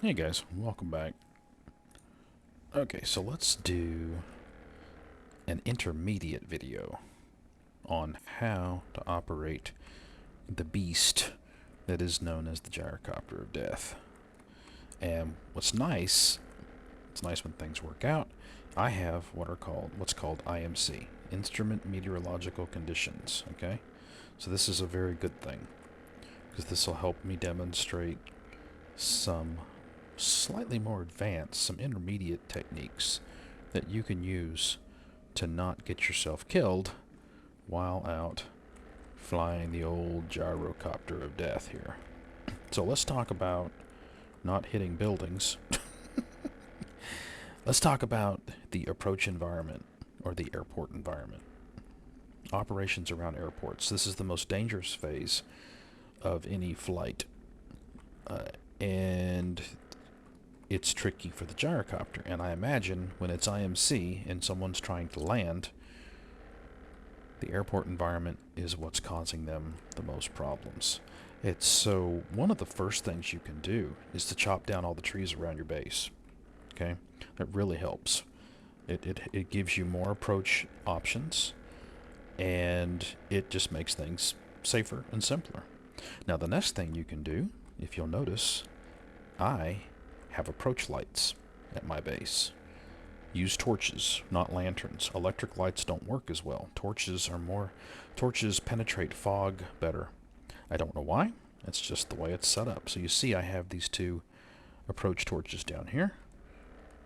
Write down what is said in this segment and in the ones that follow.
Hey guys, welcome back. Okay, so let's do an intermediate video on how to operate the beast that is known as the Gyrocopter of Death. And it's nice when things work out. I have what's called IMC, Instrument Meteorological Conditions, okay? So this is a very good thing, because this will help me demonstrate some slightly more advanced, some intermediate techniques that you can use to not get yourself killed while out flying the old gyrocopter of death here. So let's talk about not hitting buildings. Let's talk about the approach environment, or the airport environment. Operations around airports. This is the most dangerous phase of any flight. And it's tricky for the gyrocopter, and I imagine when it's IMC and someone's trying to land, the airport environment is what's causing them the most problems. So one of the first things you can do is to chop down all the trees around your base. Okay, that really helps. It gives you more approach options, and it just makes things safer and simpler. Now the next thing you can do, if you'll notice, I have approach lights at my base. Use torches, not lanterns. Electric lights don't work as well. Torches penetrate fog better. I don't know why. It's just the way it's set up. So you see I have these two approach torches down here.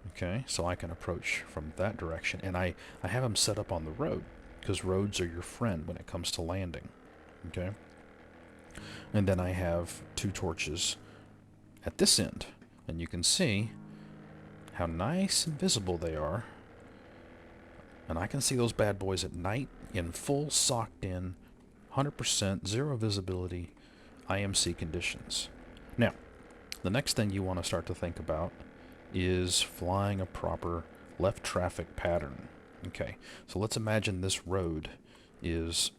Okay, so I can approach from that direction. And I have them set up on the road, because roads are your friend when it comes to landing. Okay? And then I have two torches at this end. And you can see how nice and visible they are. And I can see those bad boys at night in full socked in, 100%, zero visibility, IMC conditions. Now, the next thing you want to start to think about is flying a proper left traffic pattern. Okay, so let's imagine this road is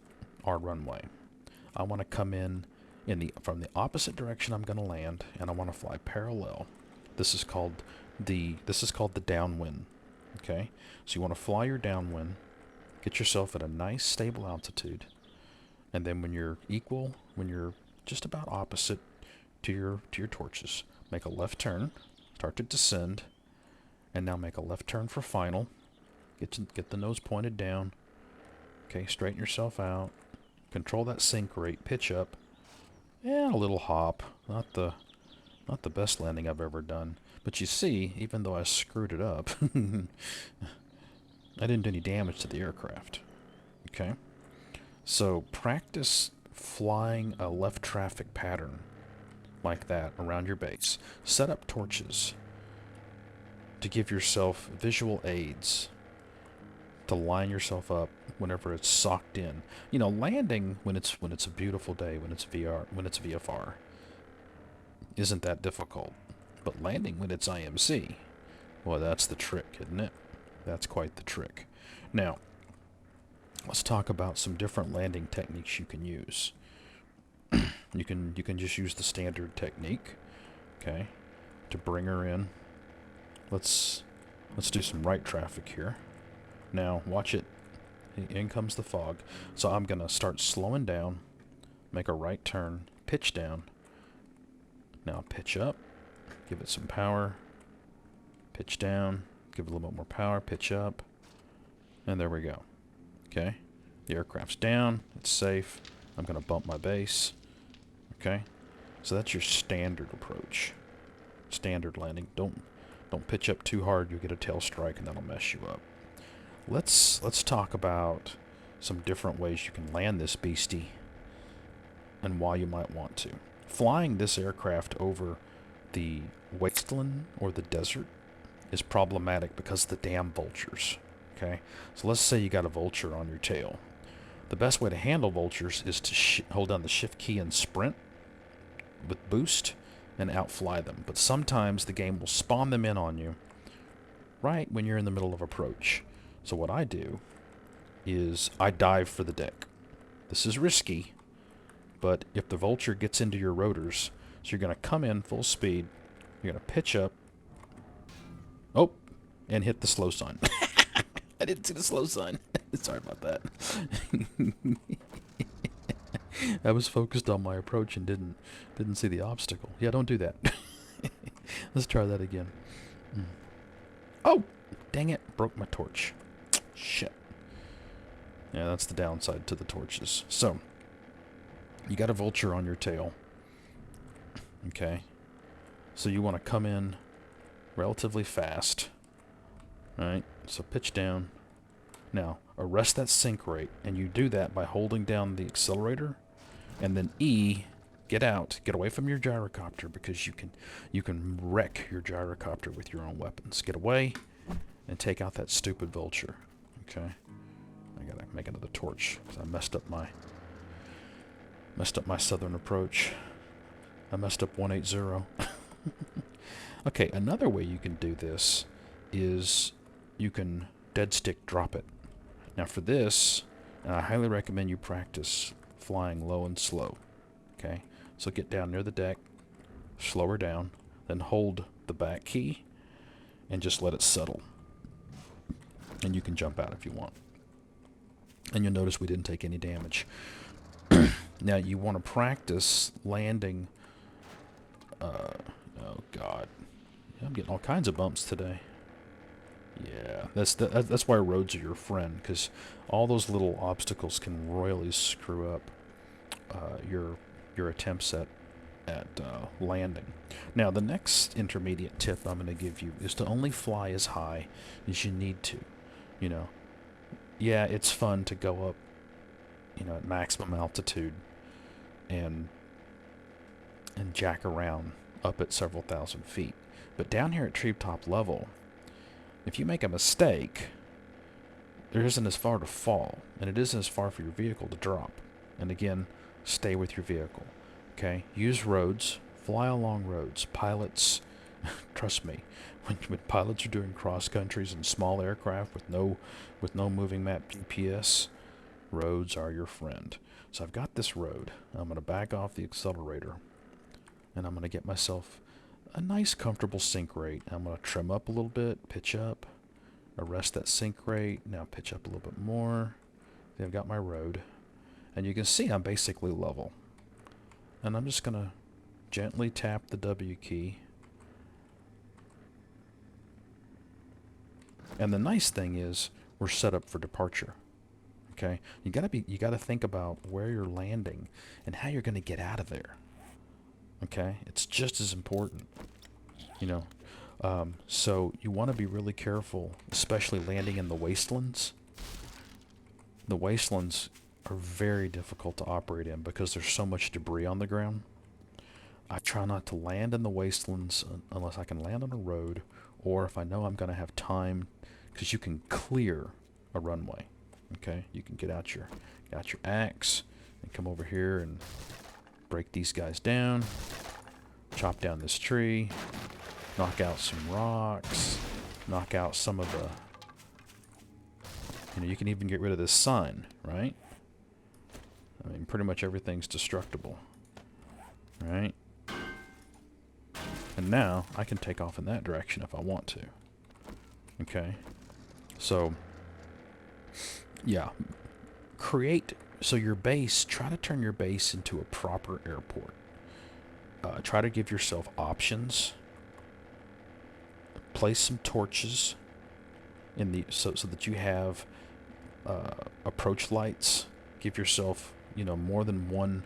our runway. I want to come in from the opposite direction I'm going to land, and I want to fly parallel. This is called the downwind. Okay, so you want to fly your downwind, get yourself at a nice stable altitude, and then when you're just about opposite to your torches, make a left turn, start to descend, and now make a left turn for final. Get the nose pointed down. Okay, straighten yourself out. Control that sink rate, pitch up, and a little hop. Not the best landing I've ever done. But you see, even though I screwed it up, I didn't do any damage to the aircraft. Okay? So practice flying a left traffic pattern like that around your base. Set up torches to give yourself visual aids to line yourself up whenever it's socked in. You know, landing when it's a beautiful day, when it's VFR, isn't that difficult. But landing when it's IMC, well, that's the trick, isn't it? That's quite the trick. Now, let's talk about some different landing techniques you can use. You can just use the standard technique, okay, to bring her in. Let's do some right traffic here. Now, watch it. In comes the fog. So I'm going to start slowing down, make a right turn, pitch down. Now pitch up, give it some power, pitch down, give it a little bit more power, pitch up, and there we go. Okay, the aircraft's down, it's safe. I'm going to bump my base. Okay, so that's your standard approach, standard landing. Don't pitch up too hard, you'll get a tail strike and that'll mess you up. Let's talk about some different ways you can land this beastie and why you might want to. Flying this aircraft over the wasteland or the desert is problematic because of the damn vultures. Okay, so let's say you got a vulture on your tail. The best way to handle vultures is to hold down the shift key and sprint with boost and outfly them. But sometimes the game will spawn them in on you right when you're in the middle of approach. So what I do is I dive for the deck. This is risky, but if the vulture gets into your rotors, so you're going to come in full speed, You're going to pitch up. Oh, and hit the slow sign. I didn't see the slow sign. Sorry about that. I was focused on my approach and didn't see the obstacle. Yeah, don't do that. Let's try that again. Oh, dang it. Broke my torch. Shit. Yeah, that's the downside to the torches. So, you got a vulture on your tail. Okay. So you want to come in relatively fast. Alright, so pitch down. Now, arrest that sink rate, and you do that by holding down the accelerator, and then E, get out, get away from your gyrocopter, because you can wreck your gyrocopter with your own weapons. Get away, and take out that stupid vulture. Okay, I gotta make another torch, because I messed up my southern approach. I messed up 180. Okay, another way you can do this is you can dead stick drop it. Now for this, I highly recommend you practice flying low and slow. Okay, so get down near the deck, slow her down, then hold the back key, and just let it settle. And you can jump out if you want. And you'll notice we didn't take any damage. Now you want to practice landing. Oh God, I'm getting all kinds of bumps today. Yeah, that's why roads are your friend, because all those little obstacles can royally screw up your attempts at landing. Now, the next intermediate tip I'm going to give you is to only fly as high as you need to. You know, yeah, it's fun to go up, you know, at maximum altitude and jack around up at several thousand feet. But down here at treetop level, if you make a mistake, there isn't as far to fall, and it isn't as far for your vehicle to drop. And again, stay with your vehicle. Okay? Use roads. Fly along roads. Pilots, trust me, when pilots are doing cross countries in small aircraft with no moving map GPS, roads are your friend. So I've got this road. I'm going to back off the accelerator, and I'm going to get myself a nice comfortable sink rate. I'm going to trim up a little bit, pitch up, arrest that sink rate, now pitch up a little bit more. Then I've got my road, and you can see I'm basically level. And I'm just going to gently tap the W key. And the nice thing is we're set up for departure. Okay? You got to think about where you're landing and how you're going to get out of there. Okay, it's just as important, you know. So you want to be really careful, especially landing in the wastelands. The wastelands are very difficult to operate in because there's so much debris on the ground. I try not to land in the wastelands unless I can land on a road, or if I know I'm going to have time, because you can clear a runway. Okay, you can get out your axe and come over here and break these guys down, chop down this tree, knock out some rocks, knock out some of the, you know, you can even get rid of this sign, right? I mean, pretty much everything's destructible, right? And now I can take off in that direction if I want to. Okay, so yeah, so your base, try to turn your base into a proper airport. Try to give yourself options. Place some torches in the so that you have approach lights. Give yourself, you know, more than one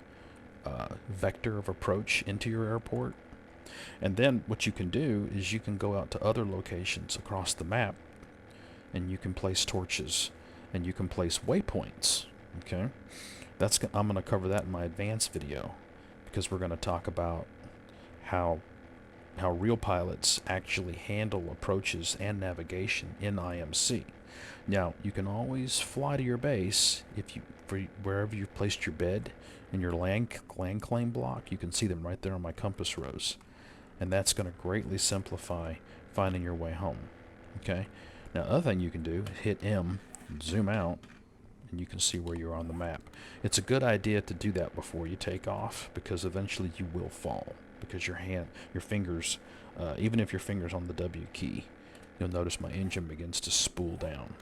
vector of approach into your airport. And then what you can do is you can go out to other locations across the map, and you can place torches, and you can place waypoints. Okay, I'm going to cover that in my advanced video, because we're going to talk about how real pilots actually handle approaches and navigation in IMC. Now, you can always fly to your base wherever you've placed your bed and your land claim block. You can see them right there on my compass rose, and that's going to greatly simplify finding your way home. Okay. Now, the other thing you can do is hit M, and zoom out, and you can see where you're on the map. It's a good idea to do that before you take off, because eventually you will fall. because your fingers, even if your finger's on the W key, you'll notice my engine begins to spool down.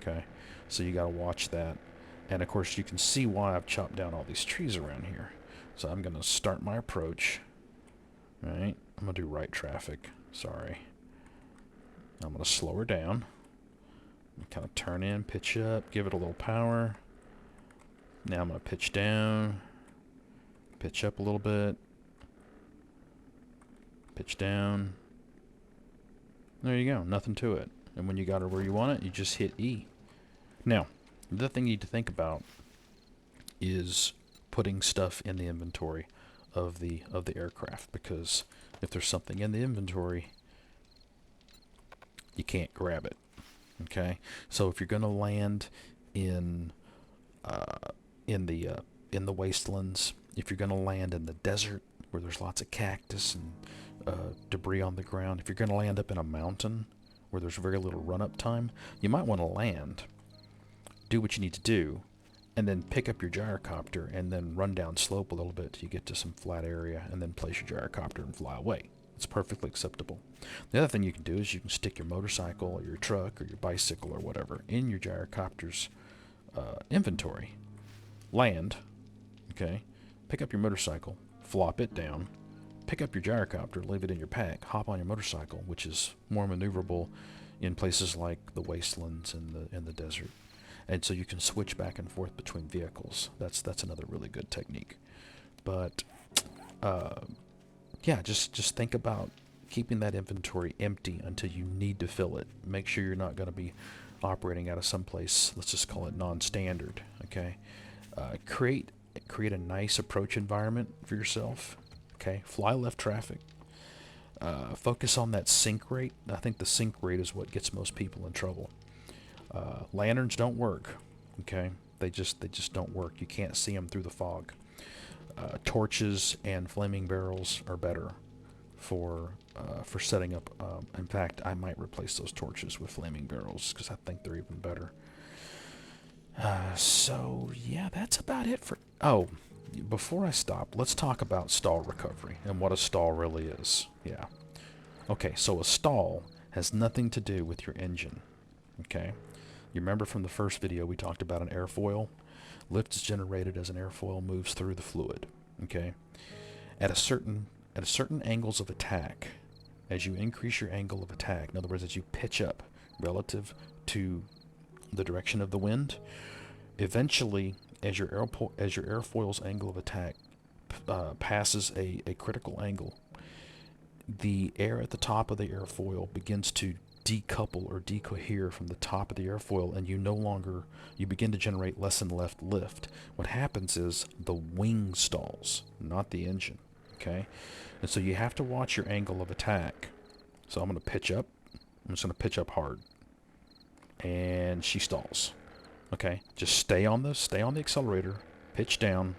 Okay, so you got to watch that. And of course you can see why I've chopped down all these trees around here. So I'm going to start my approach. Right, I'm going to do right traffic. Sorry. I'm going to slow her down. Kind of turn in, pitch up, give it a little power. Now I'm going to pitch down, pitch up a little bit, pitch down. There you go, nothing to it. And when you got her where you want it, you just hit E. Now, the other thing you need to think about is putting stuff in the inventory of the aircraft, because if there's something in the inventory, you can't grab it. Okay, so if you're going to land in the wastelands, if you're going to land in the desert where there's lots of cactus and debris on the ground, if you're going to land up in a mountain where there's very little run-up time, you might want to land, do what you need to do, and then pick up your gyrocopter and then run down slope a little bit till you get to some flat area, and then place your gyrocopter and fly away. It's perfectly acceptable. The other thing you can do is you can stick your motorcycle or your truck or your bicycle or whatever in your gyrocopter's inventory. Land, okay, pick up your motorcycle, flop it down, pick up your gyrocopter, leave it in your pack, hop on your motorcycle, which is more maneuverable in places like the wastelands and the desert. And so you can switch back and forth between vehicles. That's another really good technique. But yeah, just think about keeping that inventory empty until you need to fill it. Make sure you're not going to be operating out of someplace, let's just call it non-standard. Okay, create a nice approach environment for yourself. Okay, fly left traffic. Focus on that sink rate. I think the sink rate is what gets most people in trouble. Lanterns don't work. Okay, they just don't work. You can't see them through the fog. Torches and flaming barrels are better for setting up. In fact, I might replace those torches with flaming barrels because I think they're even better. So yeah, that's about it for. Oh, before I stop, let's talk about stall recovery and what a stall really is. Yeah. Okay, so a stall has nothing to do with your engine. Okay. You remember from the first video we talked about an airfoil? Lift is generated as an airfoil moves through the fluid. Okay. At certain angles of attack, as you increase your angle of attack, in other words, as you pitch up relative to the direction of the wind, eventually, as your airfoil's angle of attack passes a critical angle, the air at the top of the airfoil begins to decouple or decohere from the top of the airfoil, and you begin to generate less and less lift. What happens is the wing stalls, not the engine. Okay, and so you have to watch your angle of attack. So I'm going to pitch up. I'm just going to pitch up hard, and she stalls. Okay, just stay on the accelerator, pitch down.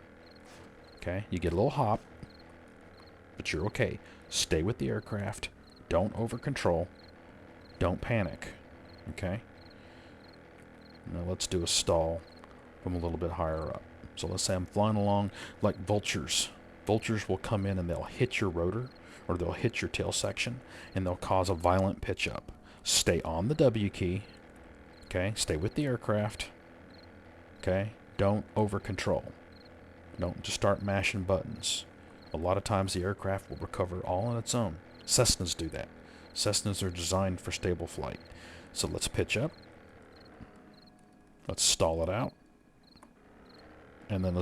Okay, you get a little hop, but you're okay. Stay with the aircraft. Don't over control. Don't panic. Okay? Now let's do a stall from a little bit higher up. So let's say I'm flying along like vultures. Vultures will come in and they'll hit your rotor or they'll hit your tail section and they'll cause a violent pitch up. Stay on the W key. Okay? Stay with the aircraft. Okay? Don't over control. Don't just start mashing buttons. A lot of times the aircraft will recover all on its own. Cessnas do that. Cessnas are designed for stable flight. So let's pitch up. Let's stall it out. And then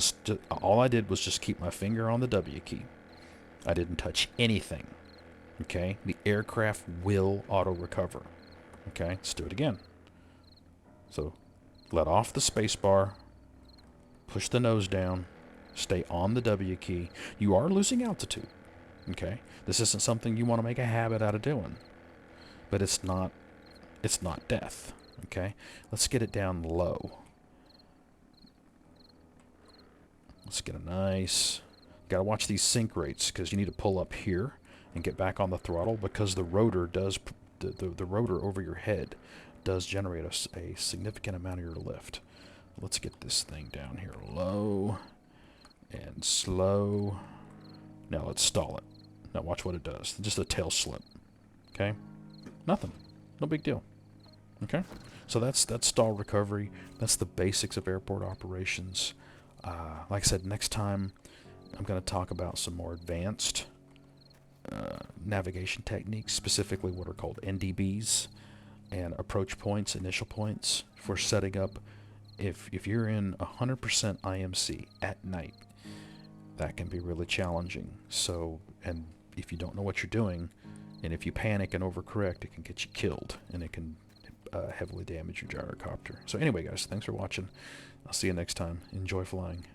all I did was just keep my finger on the W key. I didn't touch anything. Okay? The aircraft will auto-recover. Okay? Let's do it again. So let off the space bar. Push the nose down. Stay on the W key. You are losing altitude. Okay? This isn't something you want to make a habit out of doing. But it's not death. Okay? Let's get it down low. Let's get a nice... Got to watch these sink rates because you need to pull up here and get back on the throttle because the rotor does... The rotor over your head does generate a significant amount of your lift. Let's get this thing down here low and slow. Now let's stall it. Now watch what it does. Just a tail slip. Okay? Nothing. No big deal. Okay? So that's stall recovery. That's the basics of airport operations. Like I said, next time I'm going to talk about some more advanced navigation techniques, specifically what are called NDBs and approach points, initial points for setting up. If you're in 100% IMC at night, that can be really challenging. So, and if you don't know what you're doing, and if you panic and overcorrect, it can get you killed, and it can heavily damage your gyrocopter. So anyway, guys, thanks for watching. I'll see you next time. Enjoy flying.